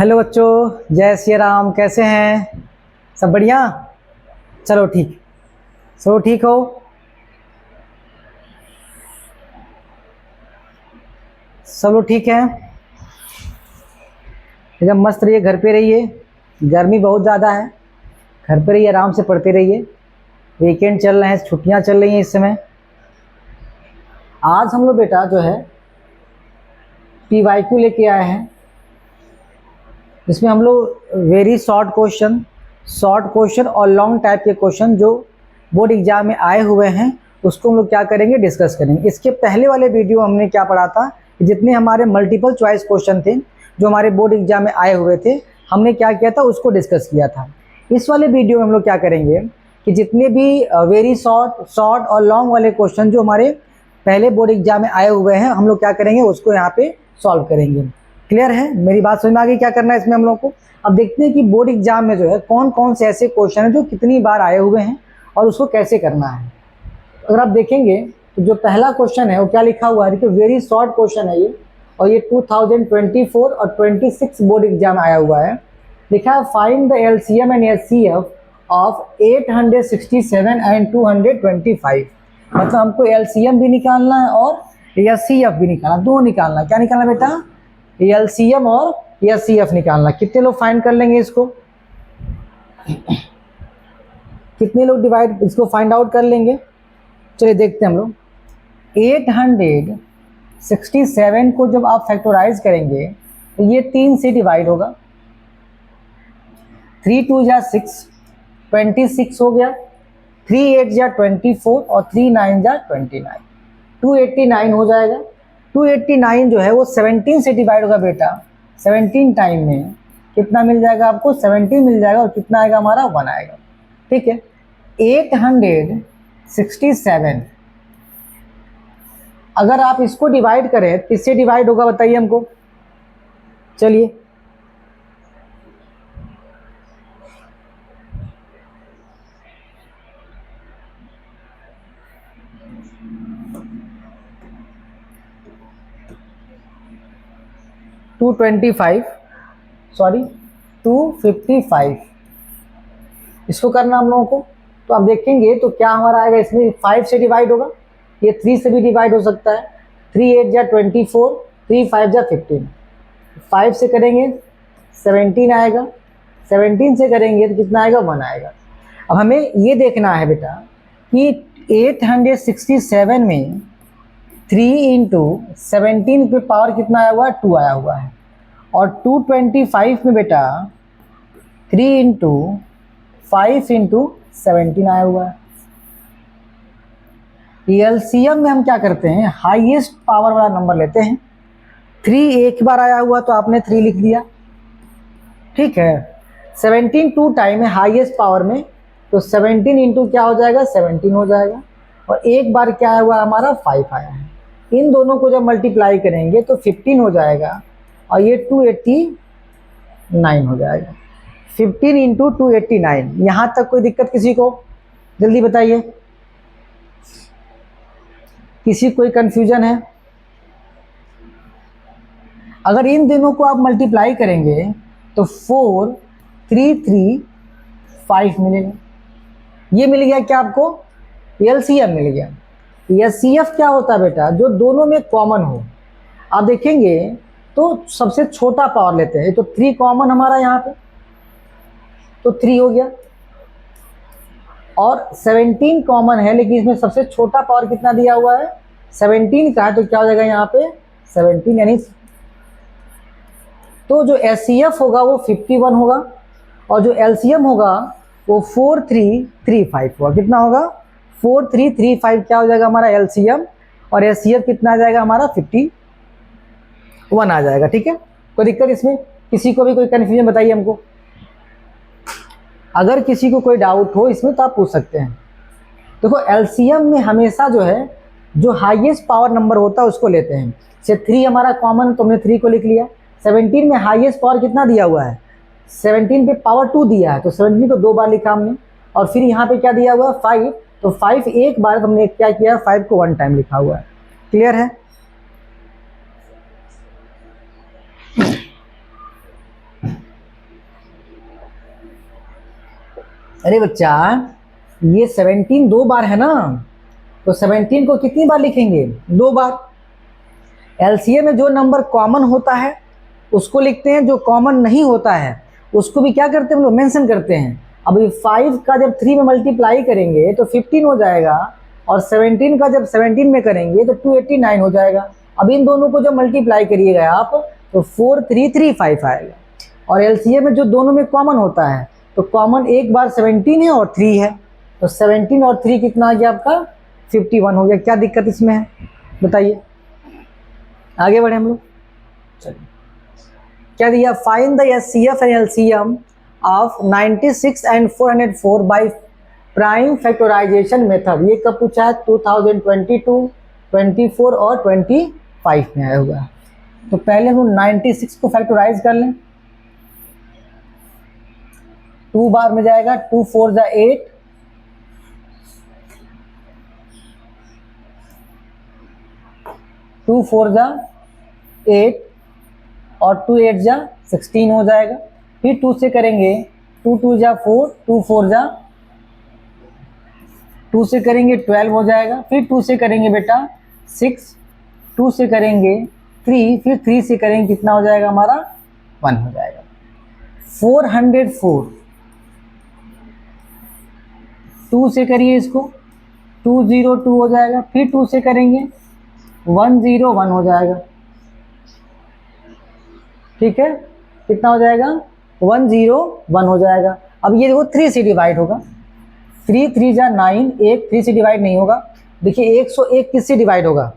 Hello बच्चों, जय श्री राम। कैसे हैं? सब बढ़िया? चलो ठीक हो। सब लोग ठीक है? एकदम मस्त रहिए, घर पे रहिए। गर्मी बहुत ज़्यादा है, घर पे रहिए, आराम से पढ़ते रहिए। वीकेंड चल रहे हैं, छुट्टियां चल रही हैं इस समय। आज हम लोग बेटा जो है PYQ लेके आए हैं, जिसमें हम लोग वेरी शॉर्ट क्वेश्चन और लॉन्ग टाइप के क्वेश्चन जो बोर्ड एग्जाम में आए हुए हैं उसको हम लोग क्या करेंगे, डिस्कस करेंगे। इसके पहले वाले वीडियो हमने क्या पढ़ा था कि जितने हमारे मल्टीपल चॉइस क्वेश्चन थे जो हमारे बोर्ड एग्जाम में आए हुए थे, हमने क्या किया था, उसको डिस्कस किया था। इस वाले वीडियो में हम लोग क्या करेंगे कि जितने भी वेरी शॉर्ट और लॉन्ग वाले क्वेश्चन जो हमारे पहले बोर्ड एग्जाम में आए हुए हैं, हम लोग क्या करेंगे, उसको यहाँ पे सॉल्व करेंगे। क्लियर है? मेरी बात समझ में आ गई? क्या करना है इसमें हम लोग को? अब देखते हैं कि बोर्ड एग्जाम में जो है कौन कौन से ऐसे क्वेश्चन हैं जो कितनी बार आए हुए हैं और उसको कैसे करना है। अगर आप देखेंगे तो जो पहला क्वेश्चन है वो क्या लिखा हुआ है, देखिए वेरी शॉर्ट क्वेश्चन है ये, और ये 2024 और 26 बोर्ड एग्जाम आया हुआ है। लिखा है find the LCM and HCF of 867 and 225। मतलब हमको LCM भी निकालना है और HCF भी निकालना, दो निकालना। क्या निकालना बेटा? LCM और HCF निकालना। कितने लोग फाइंड कर लेंगे इसको? कितने लोग इसको फाइंड आउट कर लेंगे? चलिए देखते हैं हम लोग। 867 को जब आप फैक्टराइज करेंगे तो ये 3 से डिवाइड होगा। 3 2 जा 6, 26 हो गया। 3 8 जा 24 और 3 9 जा 29, 289 हो जाएगा। 289 जो है वो 17 से डिवाइड होगा बेटा। 17 टाइम में कितना मिल जाएगा आपको? 17 मिल जाएगा। और कितना आएगा हमारा? 1 आएगा। ठीक है। 867 अगर आप इसको डिवाइड करें, किससे डिवाइड होगा बताइए हमको? चलिए टू 255 इसको करना हम लोगों को। तो आप देखेंगे तो क्या हमारा आएगा, इसमें 5 से डिवाइड होगा, ये 3 से भी डिवाइड हो सकता है। 3 8 जा 24, 3 5 जा 15। 5 से करेंगे 17 आएगा, 17 से करेंगे तो कितना आएगा? 1 आएगा। अब हमें ये देखना है बेटा कि 867 में 3 इंटू 17 पे पावर कितना आया हुआ है? 2 आया हुआ है। और 225 में बेटा 3 इंटू 5 इंटू 17 आया हुआ है। LCM में हम क्या करते हैं, हाईएस्ट पावर वाला नंबर लेते हैं। 3 एक बार आया हुआ तो आपने 3 लिख दिया, ठीक है। 17 2 टाइम है हाईएस्ट पावर में, तो 17 इंटू क्या हो जाएगा? 17 हो जाएगा। और एक बार क्या आया हुआ हमारा? 5 आया है। इन दोनों को जब मल्टीप्लाई करेंगे तो 15 हो जाएगा और ये 289 हो जाएगा। 15 इंटू 289। यहाँ तक कोई दिक्कत किसी को? जल्दी बताइए, किसी कोई कंफ्यूजन है? अगर इन दोनों को आप मल्टीप्लाई करेंगे तो 4335 मिलेगा। ये मिल गया क्या आपको? LCM मिल गया। HCF क्या होता है बेटा? जो दोनों में कॉमन हो। आप देखेंगे तो सबसे छोटा पावर लेते हैं। तो 3 कॉमन हमारा यहाँ पे, तो 3 हो गया। और 17 कॉमन है, लेकिन इसमें सबसे छोटा पावर कितना दिया हुआ है? 17 का है। तो क्या हो जाएगा यहाँ पे? 17, यानी तो जो HCF होगा वो 51 होगा और जो LCM होगा वो 4335 होगा। कितना होगा? 4335 क्या हो जाएगा हमारा LCM, और HCF कितना आ जाएगा हमारा? 51 आ जाएगा। ठीक है, कोई दिक्कत इसमें? किसी को भी कोई कन्फ्यूजन बताइए हमको। अगर किसी को कोई डाउट हो इसमें तो आप पूछ सकते हैं। देखो LCM में हमेशा जो है जो हाईएस्ट पावर नंबर होता है उसको लेते हैं। जैसे 3 हमारा कॉमन, तो हमने 3 को लिख लिया। 17 में हाईएस्ट पावर कितना दिया हुआ है? 17 पे पावर 2 दिया है, तो 17 को 2 बार लिखा हमने। और फिर यहाँ पे क्या दिया हुआ है? 5, तो 5 एक बार, तो हमने क्या किया? 5 को 1 टाइम लिखा हुआ है। क्लियर है? अरे बच्चा, ये 17 दो बार है ना, तो 17 को कितनी बार लिखेंगे? 2 बार। एलसीएम में जो नंबर कॉमन होता है उसको लिखते हैं, जो कॉमन नहीं होता है उसको भी क्या करते हैं हम लोग? मेंशन करते हैं। अब ये 5 का जब 3 में मल्टीप्लाई करेंगे तो 15 हो जाएगा, और 17 का जब 17 में करेंगे तो 289 हो जाएगा। अब इन दोनों को जब मल्टीप्लाई करिएगा आप तो 4335 आएगा। और एलसीएम में जो दोनों में कॉमन होता है, तो कॉमन एक बार 17 है और 3 है, तो 17 और 3 कितना आ गया आपका? 51 हो गया। क्या दिक्कत इसमें है बताइए? आगे बढ़े हम लोग। चलिए, क्या दिया? Find the HCF and LCM of 96 and 404 by prime factorisation method. ये कब पूछा है? 2022, 24 और 25 में आया हुआ है। तो पहले हम 96 को फैक्टराइज कर लें। 2 बार में जाएगा, 2 4 जा 8, 2 4 जा 8 और 2 8 जा 16 हो जाएगा। फिर 2 से करेंगे, 2 2 जा 4, 2 4 जा 2 से करेंगे 12 हो जाएगा। फिर 2 से करेंगे बेटा 6, 2 से करेंगे 3, फिर 3 से करेंगे कितना हो जाएगा हमारा? 1 हो जाएगा। 404, 2 से करिए इसको, 202 हो जाएगा। फिर 2 से करेंगे 101 हो जाएगा। ठीक है, कितना हो जाएगा? 101 हो जाएगा। अब ये देखो 3 से डिवाइड होगा, 3 3 जा 9, 1 3 से डिवाइड नहीं होगा। देखिए 101 किससे डिवाइड होगा?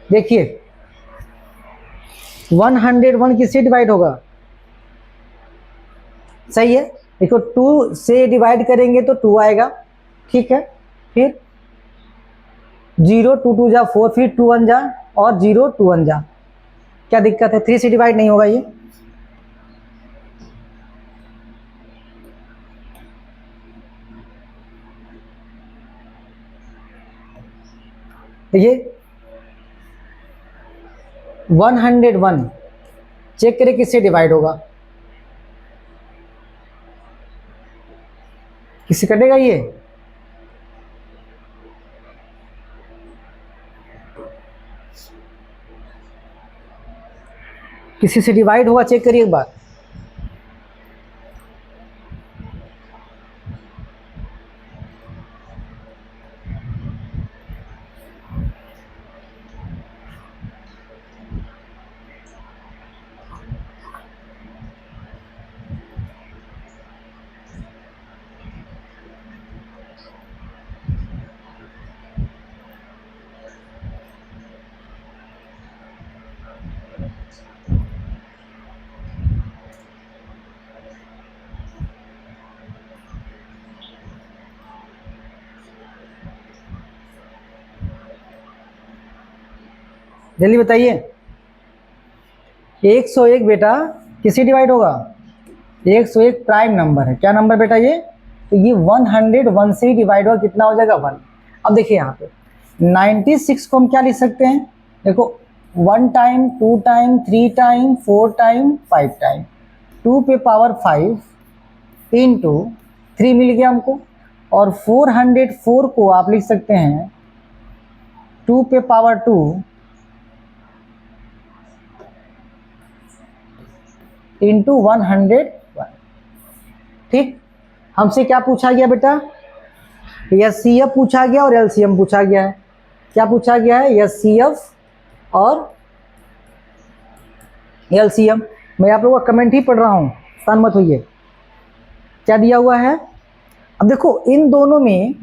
देखिए 101 किससे डिवाइड होगा? सही है, देखो 2 से डिवाइड करेंगे तो 2 आएगा। ठीक है, फिर 0 2 2 जा 4, फिर 2 1 जा और 0 2 1 जा। क्या दिक्कत है? 3 से डिवाइड नहीं होगा ये। देखिए 101 चेक करें किससे डिवाइड होगा? किससे कटेगा ये? किसी से डिवाइड होगा, चेक करिए एक बार। जल्दी बताइए। 101 बेटा किससे डिवाइड होगा? 101 प्राइम नंबर है। क्या नंबर बेटा ये? तो ये 101 से ही डिवाइड होगा, कितना हो जाएगा? 1। अब देखिए यहाँ पे 96 को हम क्या लिख सकते हैं? देखो 1 time, 2 time, 3 time, 4 time, 5 time, 2 पे पावर 5 इंटू 3 मिल गया हमको। और 404 को आप लिख सकते हैं 2 पे पावर 2 इंटू 101। ठीक, हमसे क्या पूछा गया बेटा? एचसीएफ पूछा गया और एलसीएम पूछा गया है। क्या पूछा गया है? एचसीएफ और एलसीएम। मैं आप लोगों का कमेंट ही पढ़ रहा हूँ, सान मत होइए। क्या दिया हुआ है? अब देखो इन दोनों में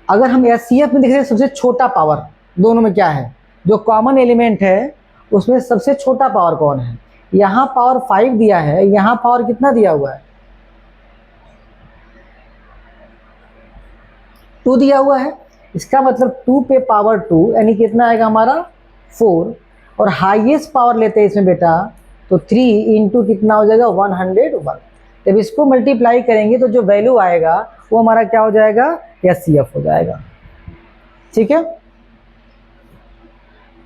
अगर हम एचसीएफ में देख रहे हैं, सबसे छोटा पावर दोनों में क्या है? जो कॉमन एलिमेंट है उसमें सबसे छोटा पावर कौन है? यहाँ पावर 5 दिया है, यहाँ पावर कितना दिया हुआ है? 2 दिया हुआ है। इसका मतलब 2 पे पावर 2 यानी कितना आएगा हमारा? 4। और हाईएस्ट पावर लेते हैं इसमें बेटा तो 3 इंटू कितना हो जाएगा? 101। जब इसको मल्टीप्लाई करेंगे तो जो वैल्यू आएगा वो हमारा क्या हो जाएगा? एचसीएफ हो जाएगा। ठीक है,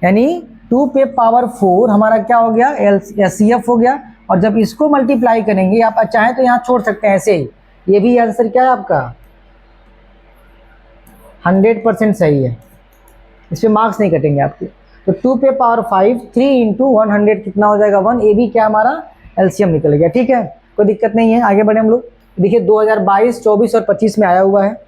यानी 2 पे पावर 4 हमारा क्या हो गया? एचसीएफ हो गया। और जब इसको मल्टीप्लाई करेंगे, आप चाहें तो यहाँ छोड़ सकते हैं ऐसे ही, ये भी आंसर क्या है आपका 100% सही है, इस पे मार्क्स नहीं कटेंगे आपके। तो 2 पे पावर 5, 3 इंटू 100 कितना हो जाएगा 1, ये भी क्या हमारा एलसीएम निकल गया। ठीक है, कोई दिक्कत नहीं है, आगे बढ़े हम लोग। देखिए 2022, 24 और 25 में आया हुआ है।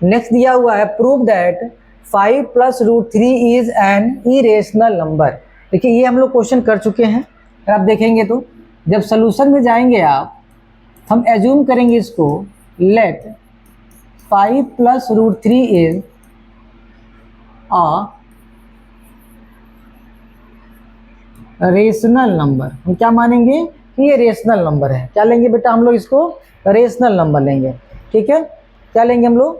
नेक्स्ट दिया हुआ है prove that 5 + √3 is an irrational number. देखिए ये हम लोग क्वेश्चन कर चुके हैं, अगर आप देखेंगे तो जब सोल्यूशन में जाएंगे आप, हम एज्यूम करेंगे इसको, लेट 5 + √3 इज रेशनल नंबर। हम क्या मानेंगे कि ये रेशनल नंबर है। क्या लेंगे बेटा हम लोग इसको, रेशनल नंबर लेंगे। ठीक है, क्या लेंगे हम लोग,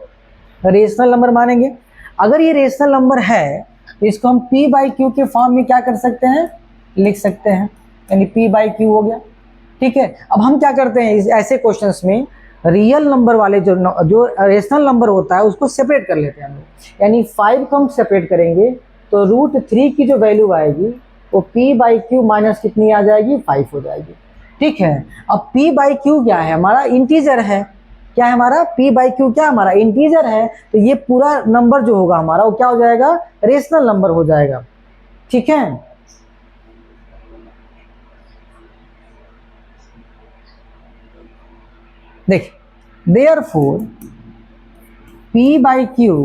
रेशनल नंबर मानेंगे। अगर ये रेशनल नंबर है तो इसको हम p/q के फॉर्म में क्या कर सकते हैं, लिख सकते हैं, यानी p/q हो गया। ठीक है, अब हम क्या करते हैं, इस ऐसे क्वेश्चंस में रियल नंबर वाले जो रेशनल नंबर होता है उसको सेपरेट कर लेते हैं हम लोग, यानी 5 को हम सेपरेट करेंगे तो √3 की जो वैल्यू आएगी वो p/q माइनस कितनी आ जाएगी, 5 हो जाएगी। ठीक है, अब p/q क्या है, हमारा इंटीजर है। क्या है हमारा p/q, क्या हमारा इंटीजर है, तो ये पूरा नंबर जो होगा हमारा वो क्या हो जाएगा, रेशनल नंबर हो जाएगा। ठीक है, देखिए therefore p/q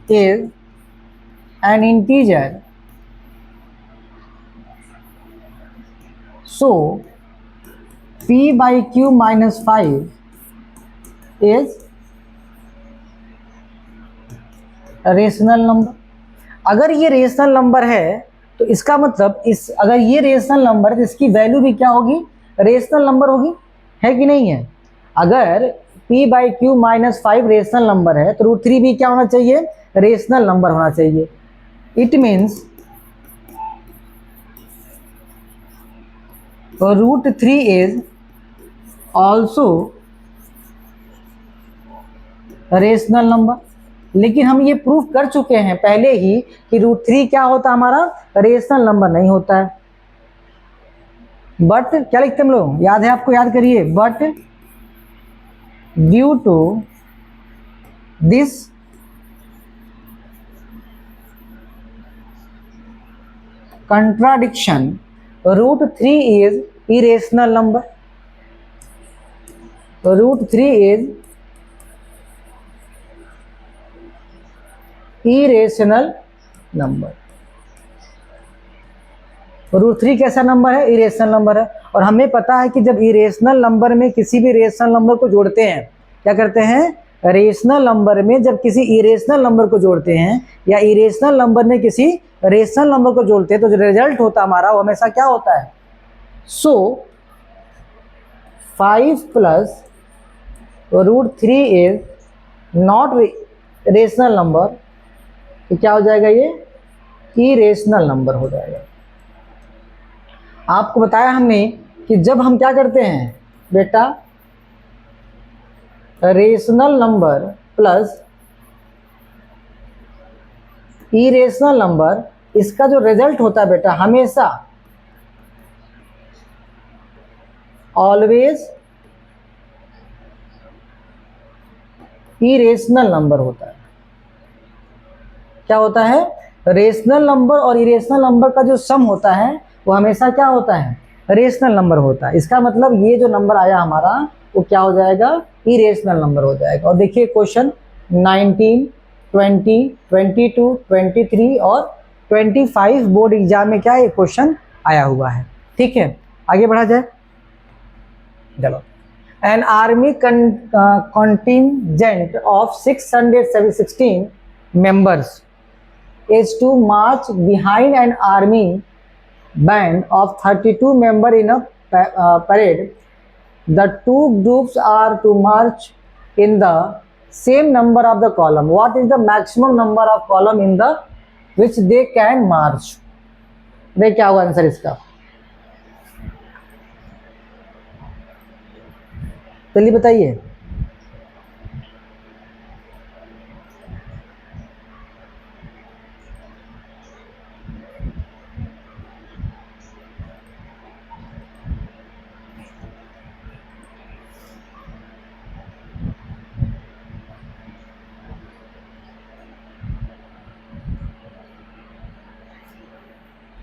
is an integer, so p/q minus 5 is rational number. अगर ये रेशनल नंबर है तो इसका मतलब अगर ये रेशनल नंबर है तो इसकी वैल्यू भी क्या होगी, रेशनल नंबर होगी, है कि नहीं है। अगर p/q माइनस 5 रेशनल नंबर है तो √3 भी क्या होना चाहिए, रेशनल नंबर होना चाहिए। It means √3 is also rational number. लेकिन हम ये प्रूफ कर चुके हैं पहले ही कि √3 क्या होता है हमारा, रेशनल नंबर नहीं होता है। बट क्या लिखते हम लोग, याद है आपको, याद करिए, but due to this contradiction √3 is irrational number, √3 is irrational number। √3 कैसा नंबर है, इरेशनल नंबर है। और हमें पता है कि जब इरेशनल नंबर में किसी भी रेशनल नंबर को जोड़ते हैं, क्या करते हैं, रेशनल नंबर में जब किसी इरेशनल नंबर को जोड़ते हैं या इरेशनल नंबर में किसी रेशनल नंबर को जोड़ते हैं तो जो रिजल्ट होता हमारा वो हमेशा क्या होता है, सो 5 + √3 इज नॉट रेशनल नंबर, तो क्या हो जाएगा, ये इरेशनल नंबर हो जाएगा। आपको बताया हमने कि जब हम क्या करते हैं बेटा, rational number plus irrational number, इसका जो रिजल्ट होता है बेटा हमेशा ऑलवेज इरेशनल नंबर होता है। क्या होता है, रेशनल नंबर और इरेशनल नंबर का जो सम होता है वो हमेशा क्या होता है, रेशनल नंबर होता है। इसका मतलब ये जो नंबर आया हमारा वो क्या हो जाएगा, इरेशनल नंबर हो जाएगा। और देखिए क्वेश्चन 19, 20, 22, 23 और 25 बोर्ड एग्जाम में क्या ये क्वेश्चन आया हुआ है। ठीक है, आगे बढ़ा जाए, चलो। An army contingent of 616 members is to march behind an army band of 32 members in a parade. The two groups are to march in the same number of the column. What is the maximum number of column in the which they can march? देख क्या होगा answer इसका, जल्दी बताइए।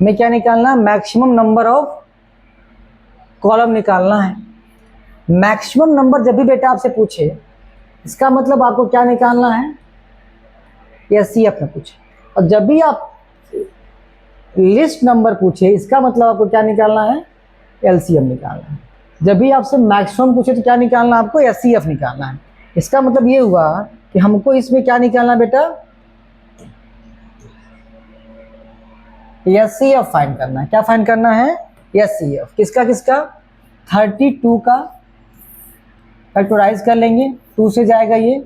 हमें क्या निकालना है, मैक्सिमम नंबर ऑफ कॉलम निकालना है। मैक्सिमम नंबर जब भी बेटा आपसे पूछे, इसका मतलब आपको क्या निकालना है, एचसीएफ में पूछे। और जब भी आप लिस्ट नंबर पूछे, इसका मतलब आपको क्या निकालना है, एलसीएम निकालना है। जब भी आपसे मैक्सिमम पूछे तो क्या निकालना है, आपको एचसीएफ निकालना है। इसका मतलब ये हुआ कि हमको इसमें क्या निकालना बेटा, एचसीएफ फाइंड करना है। क्या फाइंड करना है, एचसीएफ। किसका किसका, 32 का फैक्टराइज कर लेंगे, 2 से जाएगा ये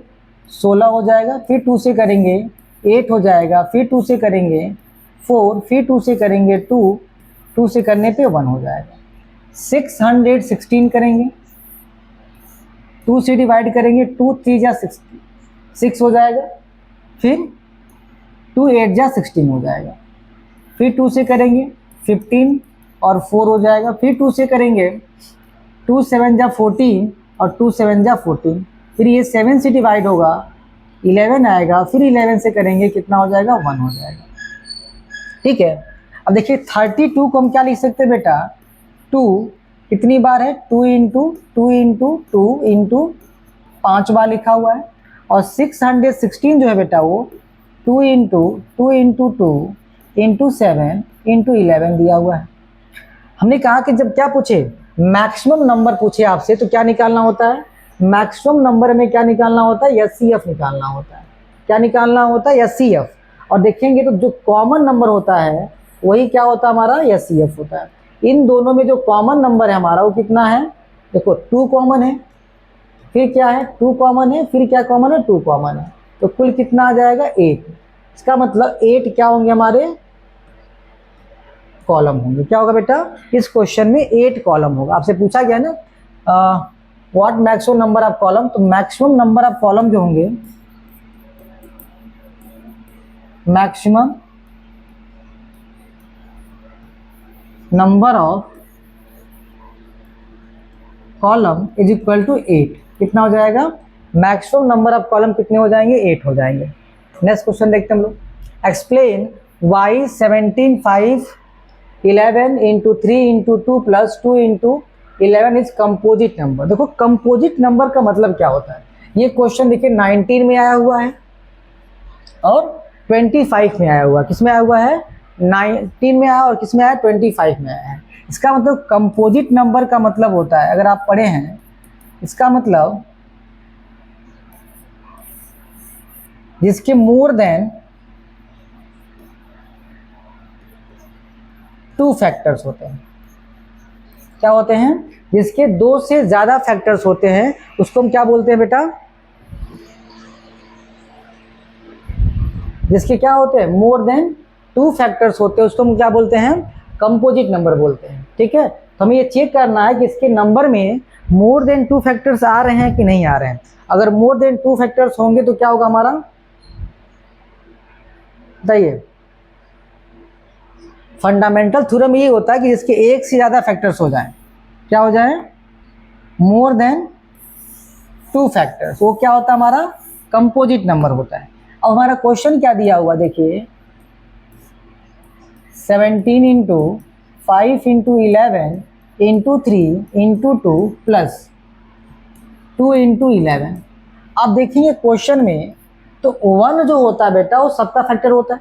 16 हो जाएगा, फिर 2 से करेंगे 8 हो जाएगा, फिर 2 से करेंगे 4, फिर 2 से करेंगे 2, 2 से करने पे 1 हो जाएगा। 616 करेंगे, 2 से डिवाइड करेंगे, 2 3 जा 6 हो जाएगा, फिर 2 8 जा 16 हो जाएगा, फिर 2 से करेंगे 15 और 4 हो जाएगा, फिर 2 से करेंगे 2 7 जा 14 और 2 7 जा 14, फिर ये 7 से डिवाइड होगा 11 आएगा, फिर 11 से करेंगे कितना हो जाएगा, 1 हो जाएगा। ठीक है। अब देखिए 32 को हम क्या लिख सकते हैं बेटा, 2 कितनी बार है, 2 इंटू 2 इंटू 2 इंटू 5 बार लिखा हुआ है। और 616 जो है बेटा वो 2 इंटू 2 इंटू 2 इंटू 7 इंटू 11 दिया हुआ है। हमने कहा कि जब क्या पूछे, मैक्सिमम नंबर पूछे आपसे तो क्या निकालना होता है, मैक्सिमम नंबर में क्या निकालना होता है, एचसीएफ निकालना होता है। क्या निकालना होता है, एचसीएफ। और देखेंगे तो जो कॉमन नंबर होता है वही क्या होता है, हमारा एचसीएफ होता है। इन दोनों में जो कॉमन नंबर है हमारा वो कितना है, देखो 2 कॉमन है, फिर क्या है 2 कॉमन है, फिर क्या कॉमन है 2 कॉमन है, तो कुल कितना आ जाएगा 8। इसका मतलब 8 क्या होंगे हमारे कॉलम होंगे। क्या होगा बेटा, इस क्वेश्चन में 8 कॉलम होगा। आपसे पूछा गया ना what maximum number of column, तो मैक्सिमम नंबर ऑफ कॉलम जो होंगे, maximum number of column is equal to 8। कितना हो जाएगा, मैक्सिमम नंबर ऑफ कॉलम कितने हो जाएंगे, 8 हो जाएंगे। नेक्स्ट क्वेश्चन देखते हैं हम लोग। Explain why 17 5 11 into 3 into 2 plus 2 into 11 is composite number. देखो कंपोजिट नंबर का मतलब क्या होता है, ये क्वेश्चन देखिए 19 में आया हुआ है और 25 में आया हुआ है। किस में आया हुआ है, 19 में आया और किस में आया, 25 में आया है। इसका मतलब कंपोजिट नंबर का मतलब होता है, अगर आप पढ़े हैं, इसका मतलब जिसके मोर देन 2 फैक्टर्स होते हैं। क्या होते हैं, जिसके 2 से ज्यादा फैक्टर्स होते हैं उसको हम क्या बोलते हैं बेटा, जिसके क्या होते हैं, मोर देन 2 फैक्टर्स होते हैं उसको हम क्या बोलते हैं, कंपोजिट नंबर बोलते हैं। ठीक है। तो हमें ये चेक करना है कि इसके नंबर में मोर देन 2 फैक्टर्स आ रहे हैं कि नहीं आ रहे हैं। अगर मोर देन 2 फैक्टर्स होंगे तो क्या होगा हमारा, बताइए। फंडामेंटल थ्योरम ये होता है कि जिसके 1 से ज़्यादा फैक्टर्स हो जाएं, क्या हो जाए, मोर देन 2 फैक्टर्स, वो क्या होता है हमारा कंपोजिट नंबर होता है। अब हमारा क्वेश्चन क्या दिया हुआ देखिए, 17 into 5 into 11 into 3 into 2 plus 2 into 11। आप देखेंगे क्वेश्चन में तो 1 जो होता है बेटा वो सबका फैक्टर होता है।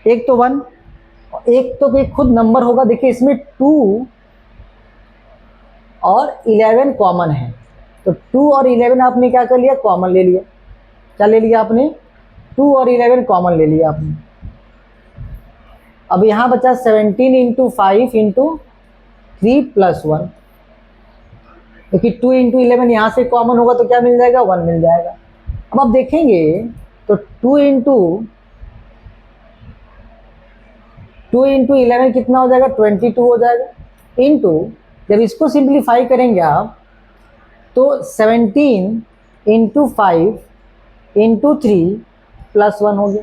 एक तो 1, एक तो कोई खुद नंबर होगा। देखिए इसमें 2 और 11 कॉमन है, तो 2 और 11 आपने क्या कर लिया, कॉमन ले लिया। क्या ले लिया आपने, 2 और 11 कॉमन ले लिया आपने। अब यहाँ बचा 17 इंटू 5 इंटू 3 प्लस 1, क्योंकि 2 इंटू 11 यहाँ से कॉमन होगा तो क्या मिल जाएगा, 1 मिल जाएगा। अब आप देखेंगे तो 2 इंटू 11 कितना हो जाएगा, 22 हो जाएगा। इंटू जब इसको सिंप्लीफाई करेंगे आप तो 17 इंटू 5 इंटू 3 प्लस 1 हो गया।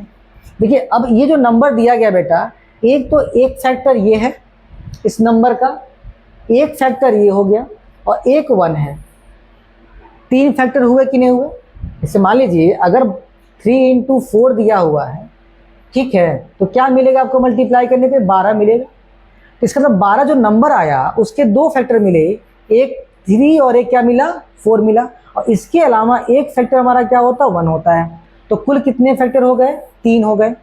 देखिए अब ये जो नंबर दिया गया बेटा, एक तो एक फैक्टर ये है इस नंबर का, एक फैक्टर ये हो गया और एक 1 है। 3 फैक्टर हुए कि नहीं हुए। जैसे मान लीजिए अगर 3 इंटू 4 दिया हुआ है ठीक है, तो क्या मिलेगा आपको मल्टीप्लाई करने पे? 12 मिलेगा। तो इसका मतलब 12 जो नंबर आया उसके दो फैक्टर मिले, एक 3 और एक क्या मिला? 4 मिला। और इसके अलावा एक फैक्टर हमारा क्या होता है? 1 होता है। तो कुल कितने फैक्टर हो गए? 3 हो गए।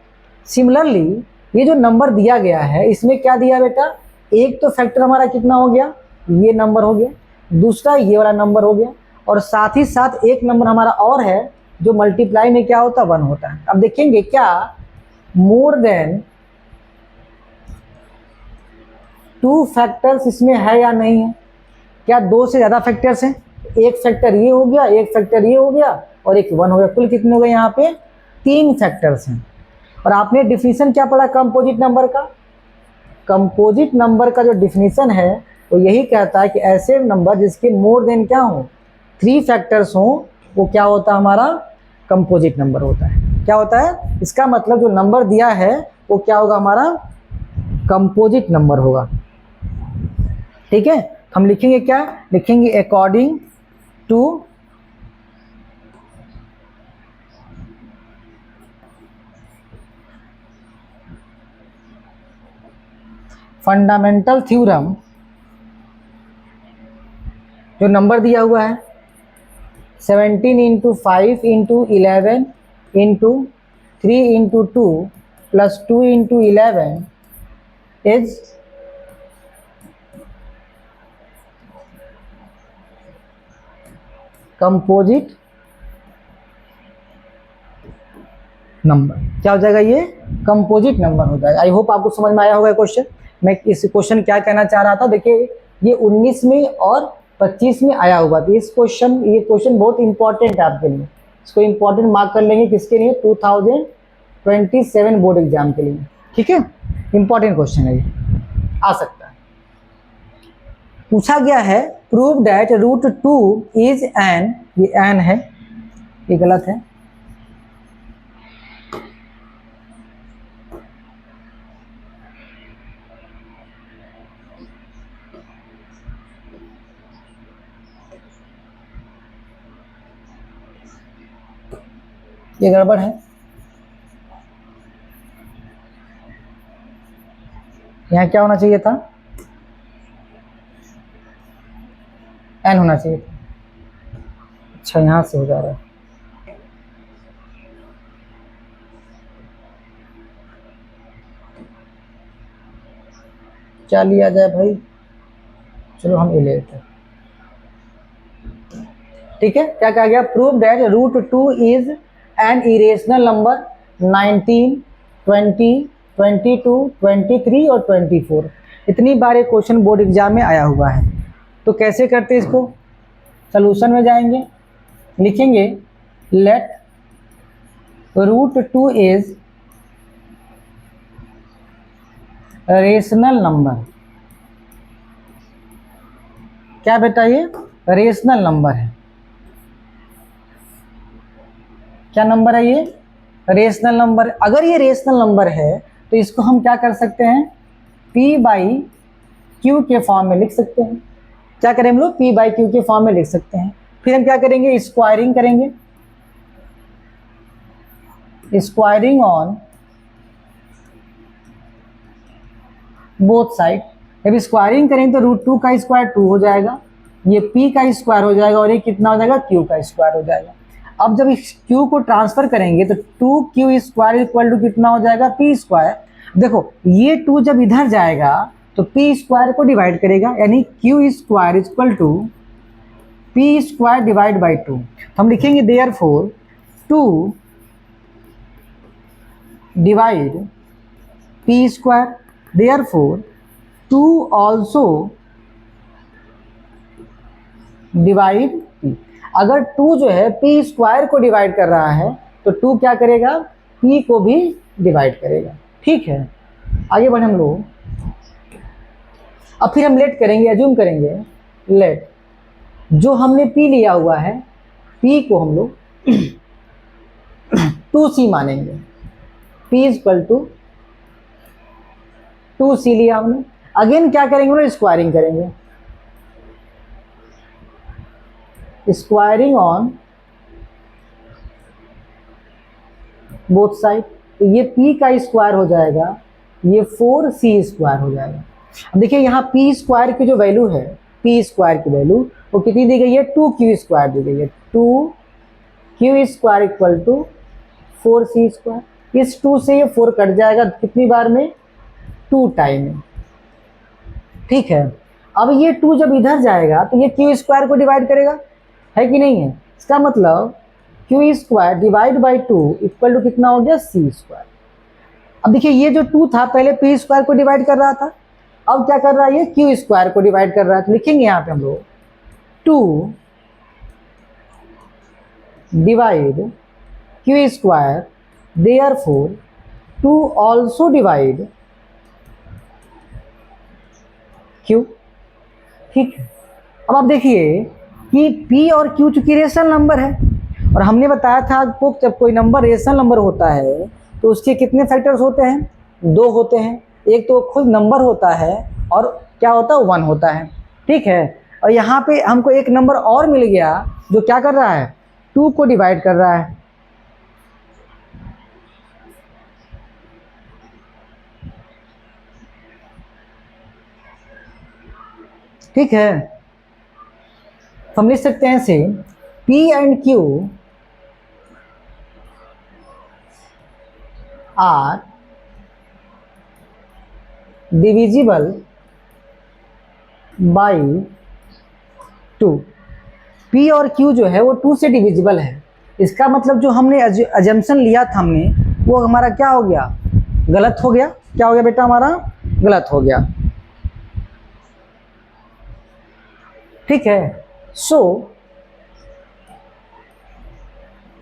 सिमिलरली ये जो नंबर दिया गया है इसमें क्या दिया बेटा? एक तो फैक्टर हमारा कितना हो गया? ये नंबर हो गया, दूसरा ये वाला नंबर हो गया, और साथ ही साथ एक नंबर हमारा और है जो मल्टीप्लाई में क्या होता है? 1 होता है। अब देखेंगे क्या मोर देन 2 फैक्टर्स इसमें है या नहीं है। क्या 2 से ज़्यादा फैक्टर्स हैं? एक फैक्टर ये हो गया, एक फैक्टर ये हो गया और एक 1 हो गया। कुल कितने हो गए यहाँ पे? 3 फैक्टर्स हैं। और आपने डिफिनीशन क्या पढ़ा कंपोजिट नंबर का? कंपोजिट नंबर का जो डिफिनीशन है वो यही कहता है कि ऐसे नंबर जिसके मोर देन क्या हो? 3 फैक्टर्स हो, वो क्या होता है? हमारा कंपोजिट नंबर होता है। क्या होता है? इसका मतलब जो नंबर दिया है वो क्या होगा? हमारा कंपोजिट नंबर होगा। ठीक है, हम लिखेंगे क्या? लिखेंगे अकॉर्डिंग टू फंडामेंटल थ्योरम, जो नंबर दिया हुआ है 17 into 5 into 11 into 3 into 2 plus 2 into 11 is composite number. क्या हो जाएगा? ये कंपोजिट नंबर हो जाएगा। आई होप आपको समझ में आया होगा क्वेश्चन। मैं इस क्वेश्चन क्या कहना चाह रहा था, देखिए ये 19 में और 25 में आया हुआ था। ये क्वेश्चन बहुत इंपॉर्टेंट है आपके लिए। इसको इंपॉर्टेंट मार्क कर लेंगे किसके लिए? 2027 बोर्ड एग्जाम के लिए। ठीक है, इंपॉर्टेंट क्वेश्चन है, ये आ सकता है। पूछा गया है प्रूव दैट √2 इज एन, ये एन है, ये गलत है। ये गड़बड़ है, यहाँ क्या होना चाहिए था? एन होना चाहिए था। अच्छा, यहाँ से हो जा रहा है। क्या लिया जाए भाई? चलो हम ये लेते हैं। ठीक है, क्या कहा गया? Prove that √2 is an irrational number 19, 20, 22, 23 और 24। इतनी बार एक क्वेश्चन बोर्ड एग्जाम में आया हुआ है। तो कैसे करते हैं इसको? सॉल्यूशन में जाएंगे, लिखेंगे लेट √2 इज रेशनल नंबर। क्या बेटा? ये रेशनल नंबर है। क्या नंबर है ये? Rational number. अगर ये रेशनल नंबर है तो इसको हम क्या कर सकते हैं? P/Q के फॉर्म में लिख सकते हैं। क्या करें हम लोग? P/Q के फॉर्म में लिख सकते हैं। फिर हम क्या करेंगे? स्क्वायरिंग करेंगे। Squaring on both side. जब स्क्वायरिंग करेंगे तो √2 का स्क्वायर 2 हो जाएगा, ये P का स्क्वायर हो जाएगा और ये कितना हो जाएगा? Q का स्क्वायर हो जाएगा। अब जब इस Q को ट्रांसफर करेंगे तो 2Q स्क्वायर इक्वल टू कितना हो जाएगा? P square. देखो ये 2 जब इधर जाएगा तो P स्क्वायर को डिवाइड करेगा, यानी Q square equal to P square divide by 2। हम लिखेंगे therefore 2 divide P square, therefore 2 also divide P। अगर 2 जो है P स्क्वायर को डिवाइड कर रहा है तो 2 क्या करेगा? P को भी डिवाइड करेगा। ठीक है, आगे बढ़े हम लोग। अब फिर हम लेट करेंगे, एज्यूम करेंगे लेट जो हमने P लिया हुआ है, P को हम लोग 2C मानेंगे। P इक्वल टू 2C लिया हमने। अगेन क्या करेंगे? स्क्वायरिंग करेंगे। Squaring on both side. तो ये p का स्क्वायर हो जाएगा, ये 4c स्क्वायर हो जाएगा। अब देखिए यहाँ p स्क्वायर की जो वैल्यू है, p स्क्वायर की वैल्यू वो कितनी दी गई है, 2q स्क्वायर दी गई है। 2q square equal to 4c square. इस 2 से ये 4 कट जाएगा कितनी बार में, 2 टाइम में। ठीक है, अब ये 2 जब इधर जाएगा तो ये q स्क्वायर को डिवाइड करेगा, है कि नहीं है। इसका मतलब q square divide by 2 equal to कितना हो गया, c स्क्वायर। अब देखिए ये जो 2 था पहले p स्क्वायर को डिवाइड कर रहा था, अब क्या कर रहा है, ये q स्क्वायर को डिवाइड कर रहा है। तो लिखेंगे यहाँ पे हम लोग 2 divide q square, therefore 2 also divide q। ठीक है, अब आप देखिए कि p और q चूंकि रेशनल नंबर है, और हमने बताया था आपको जब कोई नंबर रेशनल नंबर होता है तो उसके कितने फैक्टर्स होते हैं, 2 होते हैं। एक तो खुद नंबर होता है और क्या होता है, 1 होता है। ठीक है, और यहाँ पे हमको एक नंबर और मिल गया जो क्या कर रहा है, 2 को डिवाइड कर रहा है। ठीक है, तो हम लिख सकते हैं ऐसे, p and q are divisible by 2। p और q जो है वो 2 से डिविजिबल है। इसका मतलब जो हमने अजम्पशन लिया था हमने, वो हमारा क्या हो गया, गलत हो गया। क्या हो गया बेटा, हमारा गलत हो गया। ठीक है, so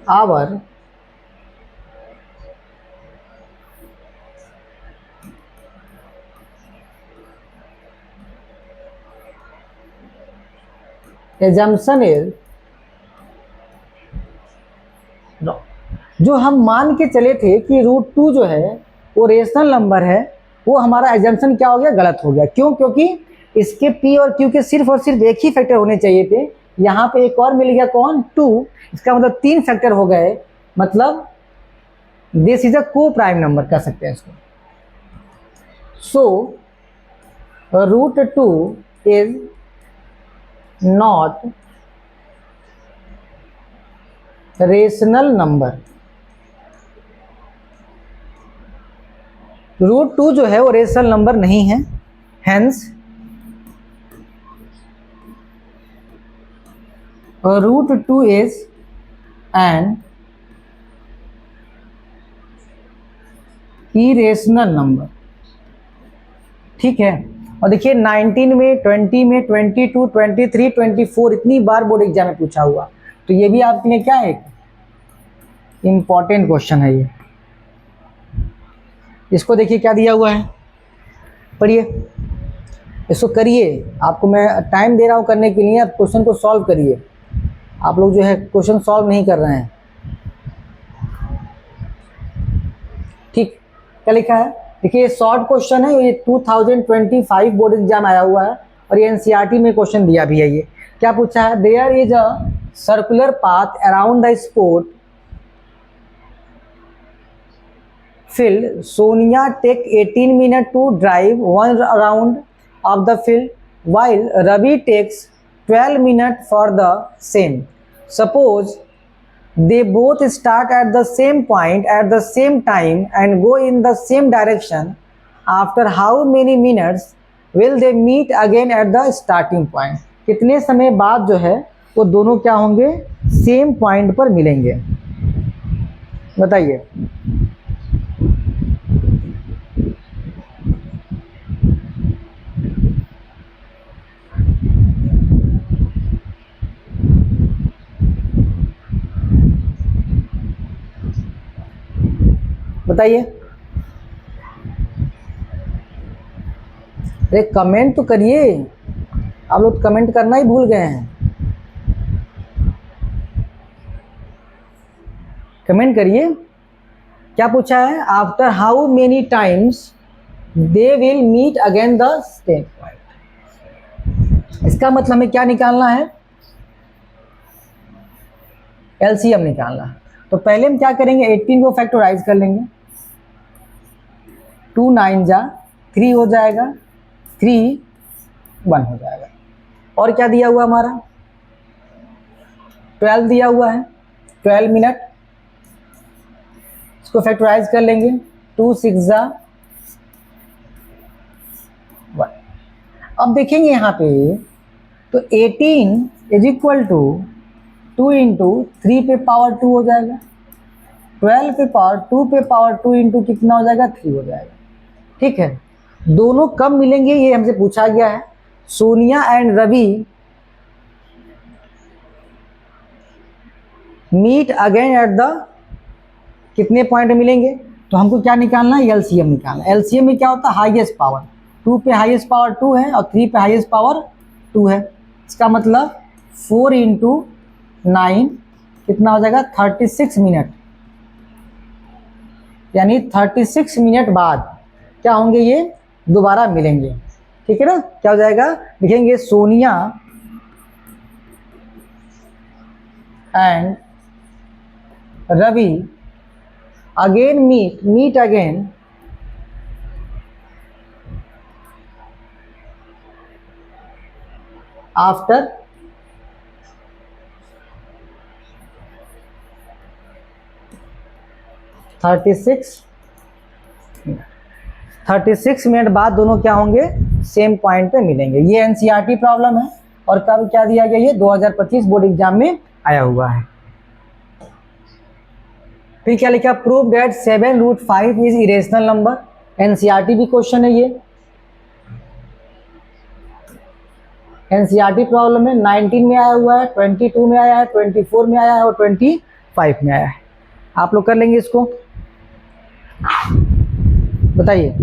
our assumption is no। जो हम मान के चले थे कि √2 जो है वो रेशनल नंबर है, वो हमारा एजम्पशन क्या हो गया, गलत हो गया। क्यों, क्योंकि इसके p और q के सिर्फ और सिर्फ एक ही फैक्टर होने चाहिए थे। यहाँ पे एक और मिल गया, कौन, 2। इसका मतलब 3 फैक्टर हो गए, मतलब दिस इज अ को प्राइम नंबर कह सकते हैं इसको। सो √2 इज नॉट रेशनल नंबर। √2 जो है वो रेशनल नंबर नहीं है, hence √2 is an irrational number. ठीक है, और देखिए 19 में, 20 में, 22, 23, 24 इतनी बार बोर्ड एग्जाम में पूछा हुआ, तो ये भी आपके लिए क्या है, एक इम्पॉर्टेंट क्वेश्चन है ये। इसको देखिए क्या दिया हुआ है, पढ़िए, इसको करिए। आपको मैं टाइम दे रहा हूँ करने के लिए, आप क्वेश्चन को सॉल्व करिए। आप लोग जो है क्वेश्चन सॉल्व नहीं कर रहे हैं। ठीक, क्या लिखा है, देखिए ये शॉर्ट क्वेश्चन है, ये 2025 बोर्ड एग्जाम आया हुआ है, और ये एनसीईआरटी में क्वेश्चन दिया भी है। ये क्या पूछा है, there is a circular path around the sport field, Sonia take 18 minutes to drive one round of the field, while Ravi takes 12 minutes for the same. Suppose they both start at the same point at the same time and go in the same direction. After how many minutes will they meet again at the starting point? कितने समय बाद जो है वो दोनों क्या होंगे, same point पर मिलेंगे, बताइए। बताइए, अरे कमेंट तो करिए, आप लोग कमेंट करना ही भूल गए हैं। कमेंट करिए, क्या पूछा है, after how many times they will meet again the same point. इसका मतलब हमें क्या निकालना है, एलसीएम निकालना है। तो पहले हम क्या करेंगे, 18 को फैक्टराइज कर लेंगे, 2 9 जा 3 हो जाएगा, 3 1 हो जाएगा। और क्या दिया हुआ हमारा 12 दिया हुआ है, 12 मिनट। इसको फैक्टराइज कर लेंगे, 2 6 जा 1। अब देखेंगे यहाँ पे तो 18 इज इक्वल टू 2 इंटू 3 पे पावर 2 हो जाएगा, 12 पे पावर 2 पे पावर 2 इंटू कितना हो जाएगा 3 हो जाएगा। ठीक है, दोनों कब मिलेंगे ये हमसे पूछा गया है। Sonia and Ravi meet again at the कितने पॉइंट मिलेंगे, तो हमको क्या निकालना है, एलसीएम निकालना है। एलसीएम में क्या होता है, हाईएस्ट पावर, 2 पे हाईएस्ट पावर 2 है और 3 पे हाईएस्ट पावर 2 है। इसका मतलब 4 इंटू 9 कितना हो जाएगा 36 मिनट, यानी 36 मिनट बाद क्या होंगे, ये दोबारा मिलेंगे। ठीक है ना, क्या हो जाएगा लिखेंगे, Sonia and Ravi again meet again after 36 minute बाद दोनों क्या होंगे, सेम पॉइंट पे मिलेंगे। ये एनसीईआरटी प्रॉब्लम है और कब क्या दिया गया, ये 2025 बोर्ड एग्जाम में आया हुआ है। फिर क्या लिखा, prove that 7√5 is irrational number. NCERT भी क्वेश्चन है ये, एनसीईआरटी प्रॉब्लम है। 19 में आया हुआ है, 22 में आया है, 24 में आया है और 25 में आया है। आप लोग कर लेंगे इसको, बताइए।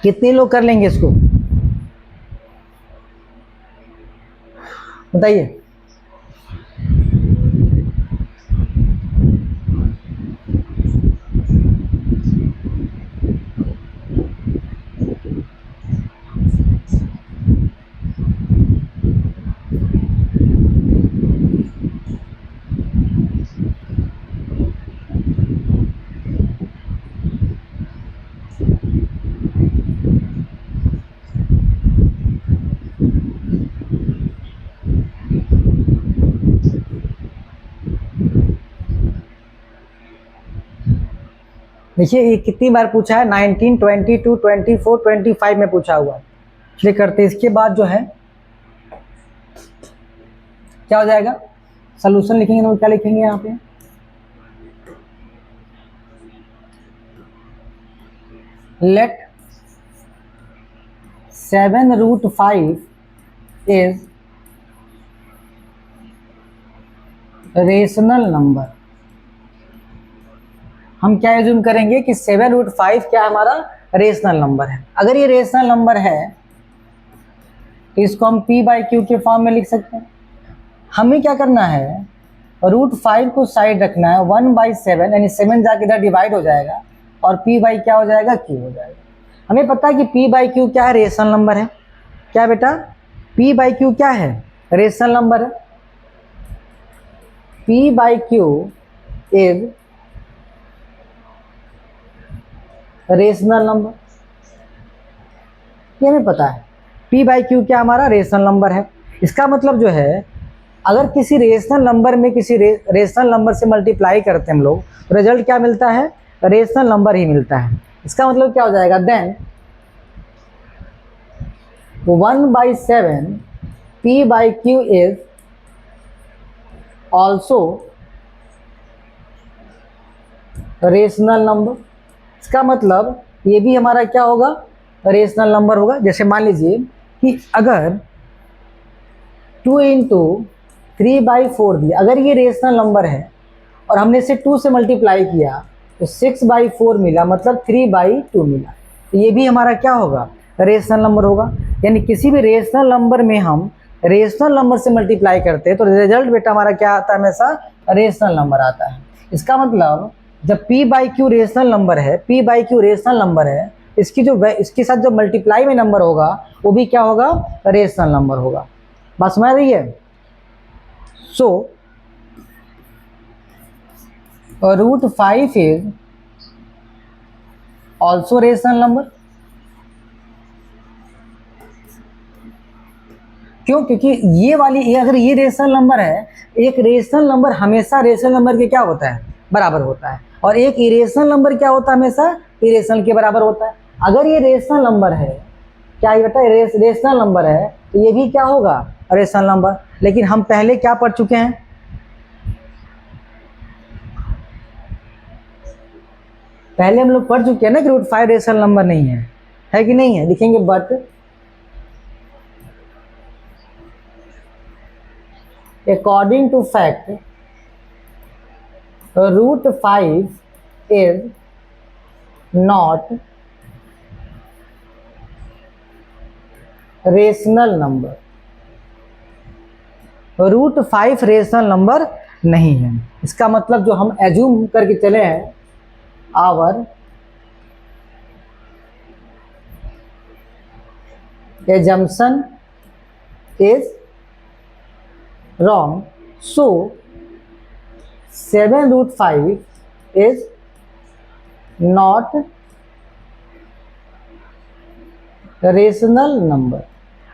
कितने लोग कर लेंगे इसको, बताइए। देखिए ये कितनी बार पूछा है, 19, 22, 24, 25 में पूछा हुआ है। इसलिए करते इसके बाद जो है क्या हो जाएगा, सॉल्यूशन लिखेंगे तो क्या लिखेंगे यहाँ पे, लेट 7√5 इज रेशनल नंबर। हम क्या एज्यूम करेंगे कि 7√5 क्या हमारा रेशनल नंबर है। अगर ये रेशनल नंबर है तो इसको हम p/q के फॉर्म में लिख सकते हैं। हमें क्या करना है, √5 को साइड रखना है, 1/7 यानी 7 जाके इधर डिवाइड हो जाएगा और p बाई क्या हो जाएगा, q हो जाएगा। हमें पता है कि p/q क्या है, रेशनल नंबर है। क्या बेटा, p/q क्या है, रेशनल नंबर है। p/q इज रेशनल नंबर, ये हमें पता है। p/q क्या हमारा रेशनल नंबर है। इसका मतलब जो है अगर किसी रेशनल नंबर में किसी रेशनल नंबर से मल्टीप्लाई करते हैं हम लोग, रिजल्ट क्या मिलता है, रेशनल नंबर ही मिलता है। इसका मतलब क्या हो जाएगा, then 1/7 p/q is also rational number. इसका मतलब ये भी हमारा क्या होगा, रेशनल नंबर होगा। जैसे मान लीजिए कि अगर 2 इंटू 3/4 दिया, अगर ये रेशनल नंबर है और हमने इसे 2 से मल्टीप्लाई किया तो 6/4 मिला, मतलब 3/2 मिला, तो ये भी हमारा क्या होगा, रेशनल नंबर होगा। यानी किसी भी रेशनल नंबर में हम रेशनल नंबर से मल्टीप्लाई करते हैं तो रिजल्ट बेटा हमारा क्या आता है, हमेशा रेशनल नंबर आता है। इसका मतलब जब p by Q rational number है, p by Q rational number है, इसकी जो इसके साथ जो मल्टीप्लाई में नंबर होगा वो भी क्या होगा, रेशनल नंबर होगा। बात समझ रही है? सो √5 इज ऑल्सो रेशनल नंबर। क्यों? क्योंकि ये अगर ये रेशनल नंबर है, एक रेशनल नंबर हमेशा रेशनल नंबर के क्या होता है, बराबर होता है, और एक इरेशनल नंबर क्या होता है, हमेशा इरेशनल के बराबर होता है। अगर ये रेशनल नंबर है, क्या ये बेटा रेशनल नंबर है, तो ये भी क्या होगा, रेशनल नंबर। लेकिन हम पहले क्या पढ़ चुके हैं, पहले हम लोग पढ़ चुके हैं ना कि √5 रेशनल नंबर नहीं है कि नहीं है? लिखेंगे but according to fact √5 is not rational number. √5 rational number नहीं है। इसका मतलब जो हम एज्यूम करके चले हैं, our assumption is wrong, so 7√5 is not rational number.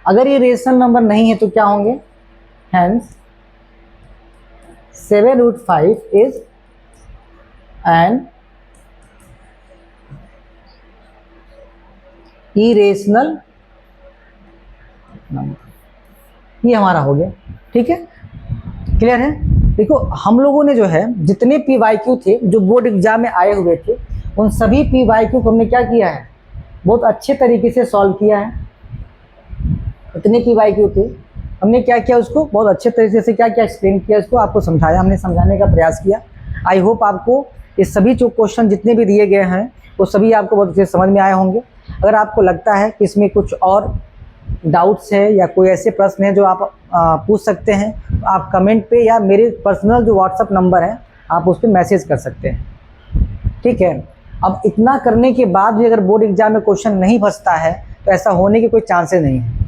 अगर ये रेशनल नंबर नहीं है तो क्या होंगे, hence 7√5 is an irrational number. ये हमारा हो गया, ठीक है, क्लियर है? देखो हम लोगों ने जो है जितने PYQ थे जो बोर्ड एग्जाम में आए हुए थे, उन सभी PYQ को हमने क्या किया है, बहुत अच्छे तरीके से सॉल्व किया है। इतने PYQ थे, हमने क्या किया, उसको बहुत अच्छे तरीके से क्या क्या एक्सप्लेन किया, इसको आपको समझाया, हमने समझाने का प्रयास किया। आई होप आपको ये सभी जो क्वेश्चन जितने भी दिए गए हैं वो सभी आपको बहुत अच्छे समझ में आए होंगे। अगर आपको लगता है कि इसमें कुछ और डाउट्स है या कोई ऐसे प्रश्न है जो आप पूछ सकते हैं, तो आप कमेंट पे या मेरे पर्सनल जो व्हाट्सअप नंबर है आप उस पर मैसेज कर सकते हैं, ठीक है। अब इतना करने के बाद भी अगर बोर्ड एग्जाम में क्वेश्चन नहीं फंसता है तो ऐसा होने के कोई चांसेस नहीं है।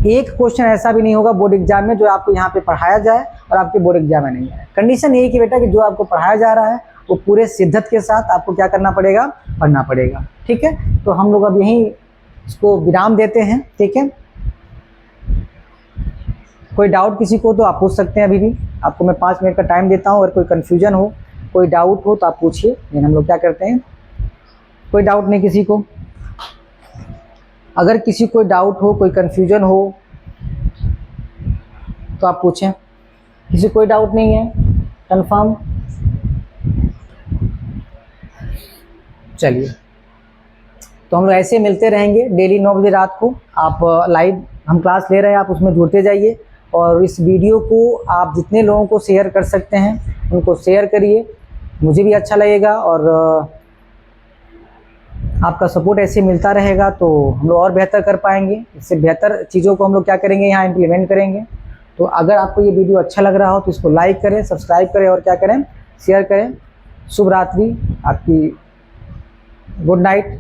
एक क्वेश्चन ऐसा भी नहीं होगा बोर्ड एग्जाम में जो आपको यहाँ पे पढ़ाया जाए और आपके बोर्ड एग्जाम में नहीं आए। कंडीशन यही कि बेटा कि जो आपको पढ़ाया जा रहा है वो पूरे शिद्दत के साथ आपको क्या करना पड़ेगा, पढ़ना पड़ेगा, ठीक है। तो हम लोग अब यहीं इसको विराम देते हैं, ठीक है। कोई डाउट किसी को तो आप पूछ सकते हैं, अभी भी आपको मैं 5 मिनट का टाइम देता हूँ। अगर कोई कन्फ्यूजन हो, कोई डाउट हो तो आप पूछिए, लेकिन हम लोग क्या करते हैं, कोई डाउट नहीं किसी को। अगर किसी को डाउट हो, कोई कन्फ्यूजन हो तो आप पूछें। किसी कोई डाउट नहीं है, कंफर्म? चलिए, तो हम लोग ऐसे मिलते रहेंगे डेली 9 बजे रात को। आप लाइव हम क्लास ले रहे हैं, आप उसमें जुड़ते जाइए और इस वीडियो को आप जितने लोगों को शेयर कर सकते हैं उनको शेयर करिए, मुझे भी अच्छा लगेगा। और आपका सपोर्ट ऐसे मिलता रहेगा तो हम लोग और बेहतर कर पाएंगे। इससे बेहतर चीज़ों को हम लोग क्या करेंगे, यहाँ इम्प्लीमेंट करेंगे। तो अगर आपको ये वीडियो अच्छा लग रहा हो तो इसको लाइक करें, सब्सक्राइब करें और क्या करें, शेयर करें। शुभ रात्रि आपकी, गुड नाइट।